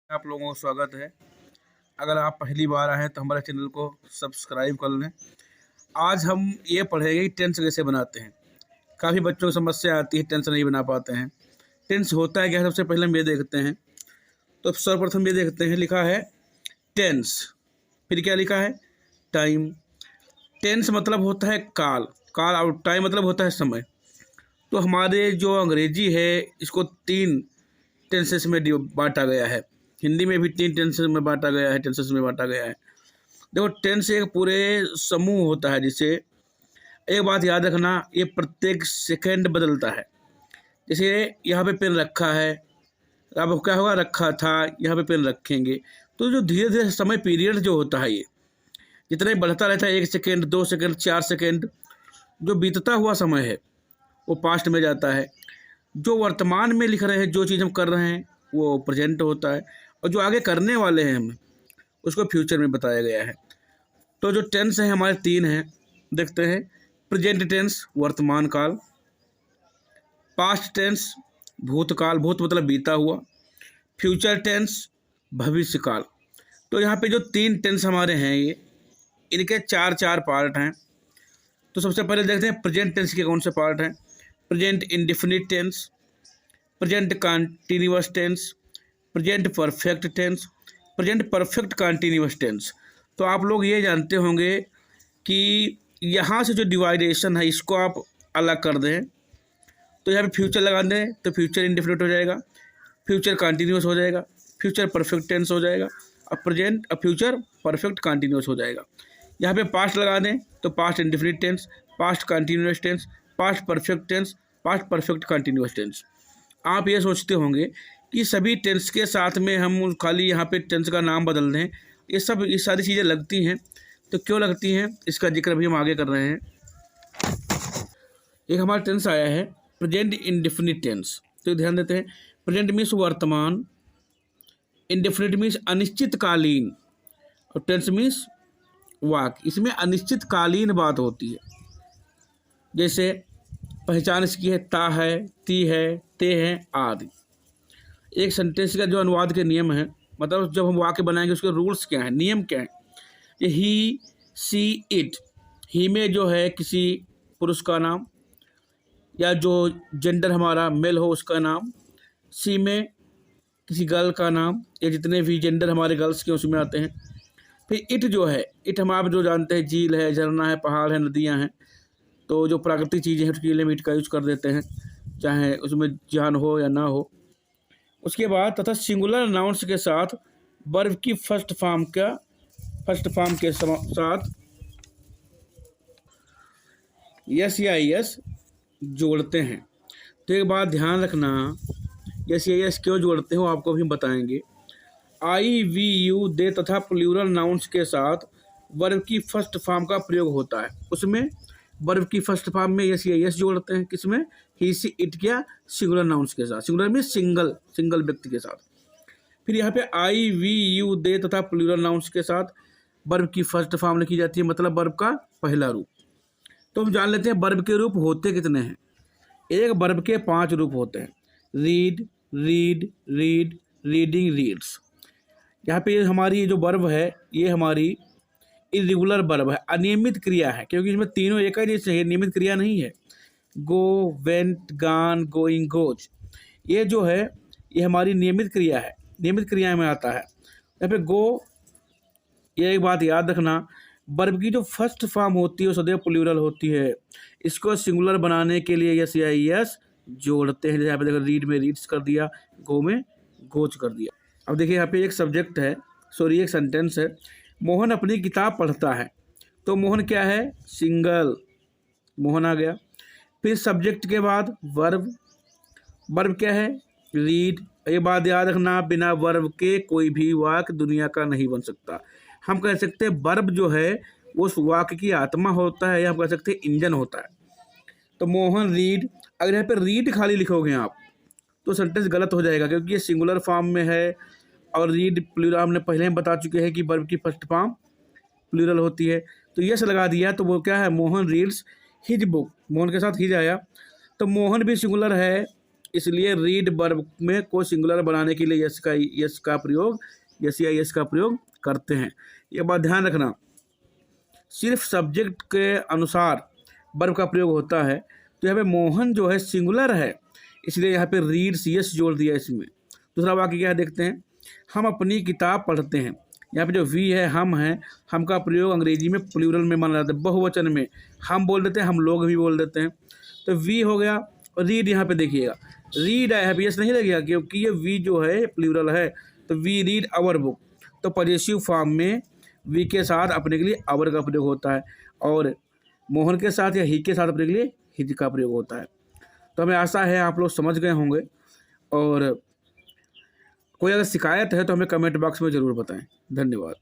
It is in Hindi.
आप लोगों को स्वागत है। अगर आप पहली बार आए हैं तो हमारे चैनल को सब्सक्राइब कर लें। आज हम ये पढ़ेंगे कि टेंस कैसे बनाते हैं। काफ़ी बच्चों को समस्या आती है, टेंस नहीं बना पाते हैं। टेंस होता है क्या? सबसे पहले हम ये देखते हैं। तो सर्वप्रथम ये देखते हैं, लिखा है टेंस, फिर क्या लिखा है टाइम। टेंस मतलब होता है काल, काल और टाइम मतलब होता है समय। तो हमारे जो अंग्रेजी है इसको 3 टेंसेस में बांटा गया है। हिंदी में भी 3 टेंसेस में बांटा गया है, टेंसेस में बांटा गया है। देखो, टेंस एक पूरे समूह होता है, जिसे एक बात याद रखना, ये प्रत्येक सेकंड बदलता है। जैसे यहाँ पे पेन रखा है, अब क्या होगा, रखा था, यहाँ पे पेन रखेंगे। तो जो धीरे धीरे समय पीरियड जो होता है, ये जितना ही बढ़ता रहता है, 1 सेकेंड, 2 सेकेंड, 4 सेकेंड, जो बीतता हुआ समय है वो पास्ट में जाता है। जो वर्तमान में लिख रहे हैं, जो चीज़ हम कर रहे हैं वो प्रेजेंट होता है, और जो आगे करने वाले हैं हम उसको फ्यूचर में बताया गया है। तो जो टेंस हैं हमारे 3 हैं, देखते हैं। प्रेजेंट टेंस वर्तमान काल, पास्ट टेंस भूतकाल, भूत मतलब बीता हुआ, फ्यूचर टेंस भविष्य काल। तो यहाँ पे जो 3 टेंस हमारे हैं, ये इनके 4 पार्ट हैं। तो सबसे पहले देखते हैं प्रेजेंट टेंस के कौन से पार्ट हैं। Present indefinite tense, present continuous tense, present perfect tense, present perfect continuous tense. तो आप लोग ये जानते होंगे कि यहाँ से जो डिवाइडेशन है इसको आप अलग कर दें, तो यहाँ पे फ्यूचर लगा दें तो फ्यूचर इंडेफिनिट हो जाएगा, फ्यूचर कंटिन्यूअस हो जाएगा, फ्यूचर परफेक्ट टेंस हो जाएगा, और प्रेजेंट और फ्यूचर परफेक्ट कंटिन्यूअस हो जाएगा। यहाँ पे पास्ट लगा दें तो past indefinite tense, past continuous tense, past perfect tense, past perfect continuous tense. आप ये सोचते होंगे कि सभी टेंस के साथ में हम खाली यहाँ पे टेंस का नाम बदल दें, ये सारी चीज़ें लगती हैं। तो क्यों लगती हैं, इसका जिक्र अभी हम आगे कर रहे हैं। एक हमारा टेंस आया है प्रेजेंट इंडेफिनिट टेंस, तो ध्यान देते हैं। प्रेजेंट मीन्स वर्तमान, इंडेफिनिट मीन्स अनिश्चितकालीन, और टेंस मीन्स वाक। इसमें अनिश्चितकालीन बात होती है। जैसे पहचान इसकी है, ता है, ती है, ते हैं आदि। एक सेंटेंस का जो अनुवाद के नियम है, मतलब जब हम वाक्य बनाएंगे उसके रूल्स क्या हैं, नियम क्या हैं। ये ही, सी, इट। ही में जो है किसी पुरुष का नाम, या जो जेंडर हमारा मेल हो उसका नाम। सी में किसी गर्ल का नाम, या जितने भी जेंडर हमारे गर्ल्स के उसमें आते हैं। फिर इट जो है, इट हम आप जो जानते हैं, झील है, झरना है, पहाड़ है, नदियाँ हैं। तो जो प्राकृतिक चीज़ें हैं उसके लिए हम इट का यूज कर देते हैं, चाहे उसमें जान हो या ना हो। उसके बाद तथा सिंगुलर नाउन्स के साथ वर्ब की फर्स्ट फॉर्म के साथ यस या यस जोड़ते हैं। तो एक बात ध्यान रखना, यस या यस क्यों जोड़ते हो आपको भी बताएंगे। आई, वी, यू, दे तथा प्लूरल नाउन्स के साथ वर्ब की फर्स्ट फॉर्म का प्रयोग होता है। उसमें वर्ब की फर्स्ट फॉर्म में यस या यस जोड़ते हैं, किसमें, ही, सी, इट क्या, सिंगुलर नाउन्स के साथ। सिंगुलर में सिंगल व्यक्ति के साथ। फिर यहाँ पे आई, वी, यू, दे तथा प्लूरल नाउन्स के साथ वर्ब की फर्स्ट फॉर्म लिखी जाती है, मतलब वर्ब का पहला रूप। तो हम जान लेते हैं वर्ब के रूप होते कितने हैं। एक वर्ब के 5 रूप होते हैं। Read, read, read, reading, reads. यहाँ पे हमारी ये जो वर्ब है, ये हमारी इरेगुलर वर्ब है, अनियमित क्रिया है, क्योंकि इसमें तीनों एक ही जैसे है, नियमित क्रिया नहीं है। गो, वेंट, गान, गोइंग, गोज, ये जो है ये हमारी नियमित क्रिया है, नियमित क्रिया में आता है। यहाँ पे गो, ये एक बात याद रखना, वर्ब की जो फर्स्ट फॉर्म होती है वो सदैव प्लूरल होती है। इसको सिंगुलर बनाने के लिए यस या यस जोड़ते हैं। जैसे यहाँ पे देखो, रीड में रीड्स कर दिया, गो में गोज कर दिया। अब देखिए यहाँ पे एक सब्जेक्ट है, सॉरी एक सेंटेंस है। मोहन अपनी किताब पढ़ता है, तो मोहन क्या है, सिंगल, मोहन आ गया। फिर सब्जेक्ट के बाद वर्ब, वर्ब क्या है, रीड। ये बात याद रखना, बिना वर्ब के कोई भी वाक्य दुनिया का नहीं बन सकता। हम कह सकते हैं वर्ब जो है वो उस वाक्य की आत्मा होता है, या हम कह सकते हैं इंजन होता है। तो मोहन रीड, अगर यहाँ पे रीड खाली लिखोगे आप तो सेंटेंस गलत हो जाएगा, क्योंकि ये सिंगुलर फॉर्म में है, और रीड प्लूरल हमने पहले ही बता चुके हैं कि वर्ब की फर्स्ट फॉर्म प्लूरल होती है। तो यस लगा दिया तो वो क्या है, Mohan reads his book, Mohan के साथ हिज आया, तो मोहन भी सिंगुलर है, इसलिए रीड वर्ब में को सिंगुलर बनाने के लिए यस का प्रयोग, यस या यस का प्रयोग करते हैं। ये बात ध्यान रखना, सिर्फ सब्जेक्ट के अनुसार वर्ब का प्रयोग होता है। तो यहाँ पे मोहन जो है सिंगुलर है, इसलिए यहाँ पे रीड्स यस जोड़ दिया इसमें। दूसरा वाक्य क्या है देखते हैं, हम अपनी किताब पढ़ते हैं। यहाँ पे जो वी है हम है, हम का प्रयोग अंग्रेजी में प्लूरल में माना जाता है, बहुवचन में हम बोल देते हैं, हम लोग भी बोल देते हैं। तो वी हो गया। और रीड यहाँ पे देखिएगा, रीड आया है, यस नहीं लगेगा क्योंकि ये वी जो है प्लूरल है। तो वी रीड आवर बुक, तो पॉजेसिव फॉर्म में वी के साथ अपने के लिए आवर का प्रयोग होता है, और मोहन के साथ या ही के साथ अपने के लिए हिज का प्रयोग होता है। तो हमें आशा है आप लोग समझ गए होंगे, और कोई अगर शिकायत है तो हमें कमेंट बॉक्स में ज़रूर बताएं। धन्यवाद।